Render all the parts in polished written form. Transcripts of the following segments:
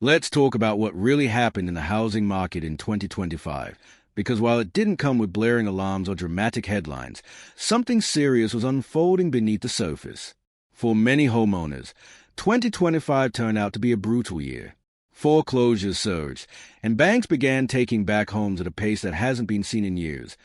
Let's talk about what really happened in the housing market in 2025, because while it didn't come with blaring alarms or dramatic headlines, something serious was unfolding beneath the surface. For many homeowners, 2025 turned out to be a brutal year. Foreclosures surged, and banks began taking back homes at a pace that hasn't been seen in years,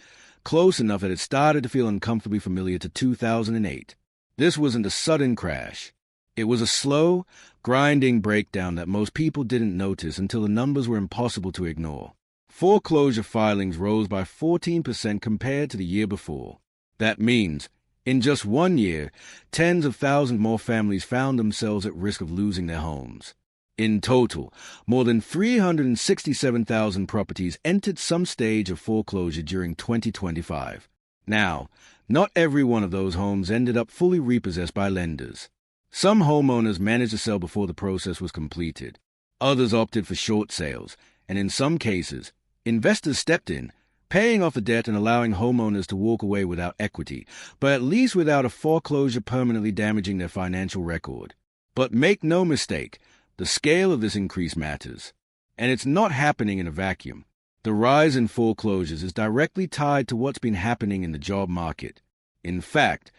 close enough that it started to feel uncomfortably familiar to 2008. This wasn't a sudden crash. It was a slow, grinding breakdown that most people didn't notice until the numbers were impossible to ignore. Foreclosure filings rose by 14% compared to the year before. That means, in just 1 year, tens of thousands more families found themselves at risk of losing their homes. In total, more than 367,000 properties entered some stage of foreclosure during 2025. Now, not every one of those homes ended up fully repossessed by lenders. Some homeowners managed to sell before the process was completed. Others opted for short sales, and in some cases, investors stepped in, paying off the debt and allowing homeowners to walk away without equity, but at least without a foreclosure permanently damaging their financial record. But make no mistake, the scale of this increase matters. And it's not happening in a vacuum. The rise in foreclosures is directly tied to what's been happening in the job market. In fact,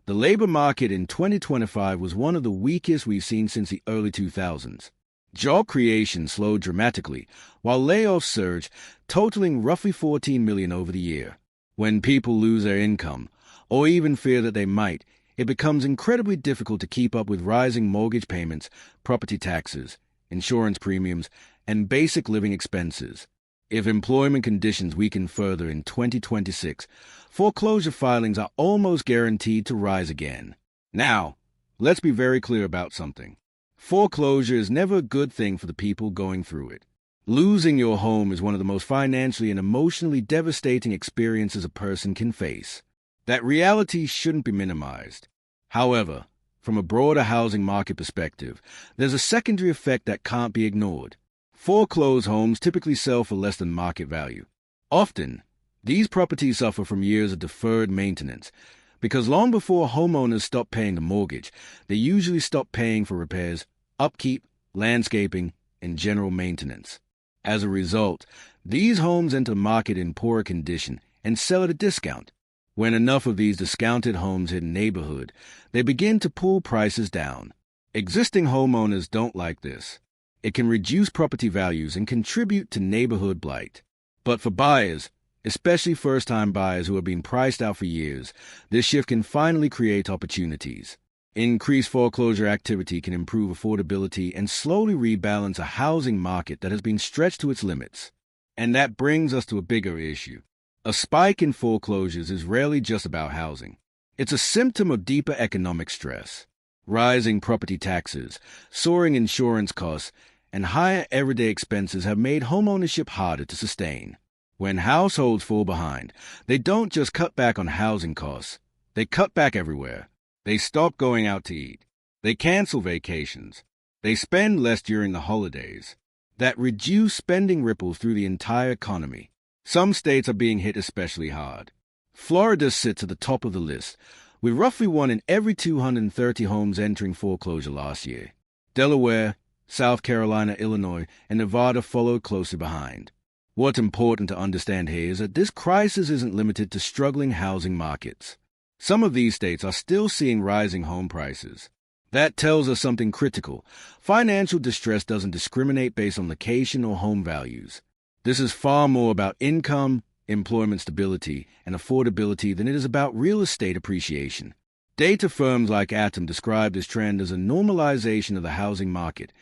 the labor market in 2025 was one of the weakest we've seen since the early 2000s. Job creation slowed dramatically, while layoffs surged, totaling roughly 14 million over the year. When people lose their income, or even fear that they might, it becomes incredibly difficult to keep up with rising mortgage payments, property taxes, insurance premiums, and basic living expenses. If employment conditions weaken further in 2026, foreclosure filings are almost guaranteed to rise again. Now, let's be very clear about something. Foreclosure is never a good thing for the people going through it. Losing your home is one of the most financially and emotionally devastating experiences a person can face. That reality shouldn't be minimized. However, from a broader housing market perspective, there's a secondary effect that can't be ignored. Foreclosed homes typically sell for less than market value. Often, these properties suffer from years of deferred maintenance, because long before homeowners stop paying the mortgage, they usually stop paying for repairs, upkeep, landscaping, and general maintenance. As a result, these homes enter the market in poorer condition and sell at a discount. When enough of these discounted homes hit a neighborhood, they begin to pull prices down. Existing homeowners don't like this. It can reduce property values and contribute to neighborhood blight. But for buyers, especially first-time buyers who have been priced out for years, this shift can finally create opportunities. Increased foreclosure activity can improve affordability and slowly rebalance a housing market that has been stretched to its limits. And that brings us to a bigger issue. A spike in foreclosures is rarely just about housing. It's a symptom of deeper economic stress. Rising property taxes, soaring insurance costs, and higher everyday expenses have made homeownership harder to sustain. When households fall behind, they don't just cut back on housing costs. They cut back everywhere. They stop going out to eat. They cancel vacations. They spend less during the holidays. That reduced spending ripples through the entire economy. Some states are being hit especially hard. Florida sits at the top of the list, with roughly 1 in every 230 homes entering foreclosure last year. Delaware, South Carolina, Illinois, and Nevada followed closely behind. What's important to understand here is that this crisis isn't limited to struggling housing markets. Some of these states are still seeing rising home prices. That tells us something critical. Financial distress doesn't discriminate based on location or home values. This is far more about income, employment stability, and affordability than it is about real estate appreciation. Data firms like Atom describe this trend as a normalization of the housing market,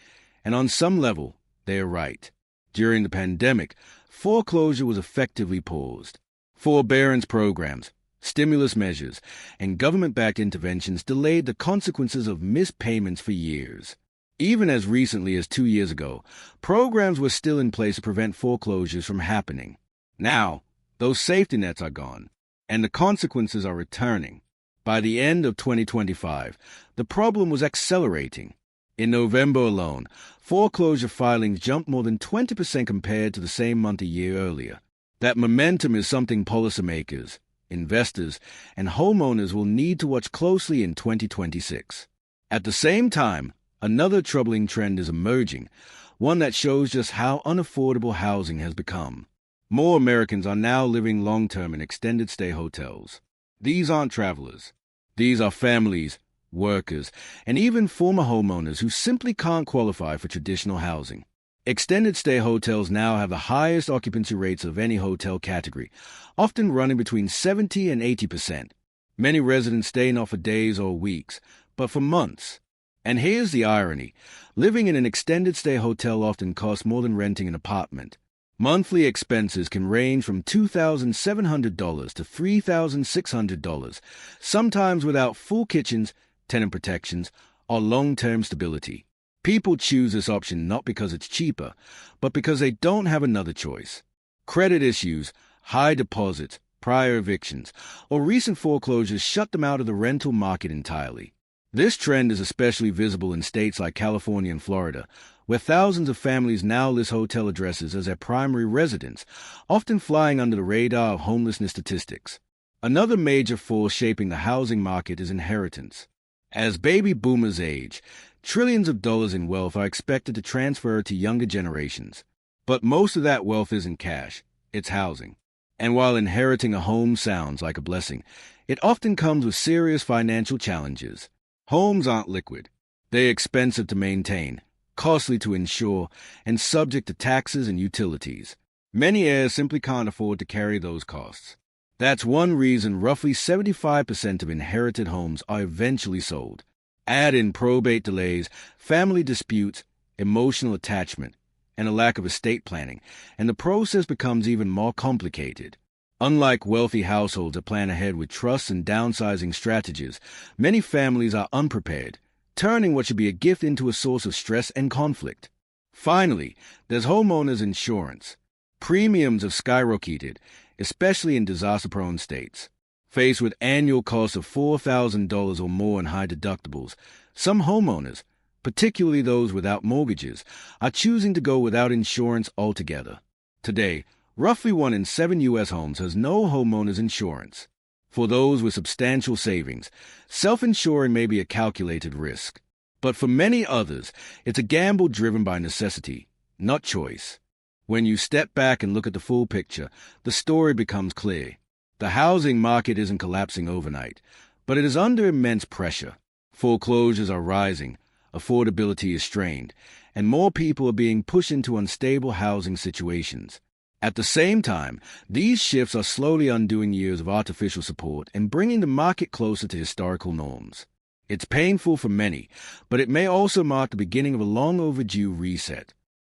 and on some level, they are right. During the pandemic, foreclosure was effectively paused. Forbearance programs, stimulus measures, and government-backed interventions delayed the consequences of missed payments for years. Even as recently as 2 years ago, programs were still in place to prevent foreclosures from happening. Now, those safety nets are gone, and the consequences are returning. By the end of 2025, the problem was accelerating. In November alone, foreclosure filings jumped more than 20% compared to the same month a year earlier. That momentum is something policymakers, investors, and homeowners will need to watch closely in 2026. At the same time, another troubling trend is emerging. one that shows just how unaffordable housing has become. More Americans are now living long-term in extended-stay hotels. These aren't travelers. These are families, workers, and even former homeowners who simply can't qualify for traditional housing. Extended-stay hotels now have the highest occupancy rates of any hotel category, often running between 70 and 80%. Many residents stay not for days or weeks, but for months. And here's the irony. Living in an extended-stay hotel often costs more than renting an apartment. Monthly expenses can range from $2,700 to $3,600, sometimes without full kitchens, tenant protections, or long-term stability. People choose this option not because it's cheaper, but because they don't have another choice. Credit issues, high deposits, prior evictions, or recent foreclosures shut them out of the rental market entirely. This trend is especially visible in states like California and Florida, where thousands of families now list hotel addresses as their primary residence, often flying under the radar of homelessness statistics. Another major force shaping the housing market is inheritance. As baby boomers age, trillions of dollars in wealth are expected to transfer to younger generations. But most of that wealth isn't cash, it's housing. And while inheriting a home sounds like a blessing, it often comes with serious financial challenges. Homes aren't liquid. They're expensive to maintain, costly to insure, and subject to taxes and utilities. Many heirs simply can't afford to carry those costs. That's one reason roughly 75% of inherited homes are eventually sold. Add in probate delays, family disputes, emotional attachment, and a lack of estate planning, and the process becomes even more complicated. Unlike wealthy households that plan ahead with trusts and downsizing strategies, many families are unprepared, turning what should be a gift into a source of stress and conflict. Finally, there's homeowners insurance. Premiums have skyrocketed, especially in disaster-prone states. Faced with annual costs of $4,000 or more in high deductibles, some homeowners, particularly those without mortgages, are choosing to go without insurance altogether. Today, roughly 1 in 7 U.S. homes has no homeowners insurance. For those with substantial savings, self-insuring may be a calculated risk. But for many others, it's a gamble driven by necessity, not choice. When you step back and look at the full picture, the story becomes clear. The housing market isn't collapsing overnight, but it is under immense pressure. Foreclosures are rising, affordability is strained, and more people are being pushed into unstable housing situations. At the same time, these shifts are slowly undoing years of artificial support and bringing the market closer to historical norms. It's painful for many, but it may also mark the beginning of a long overdue reset.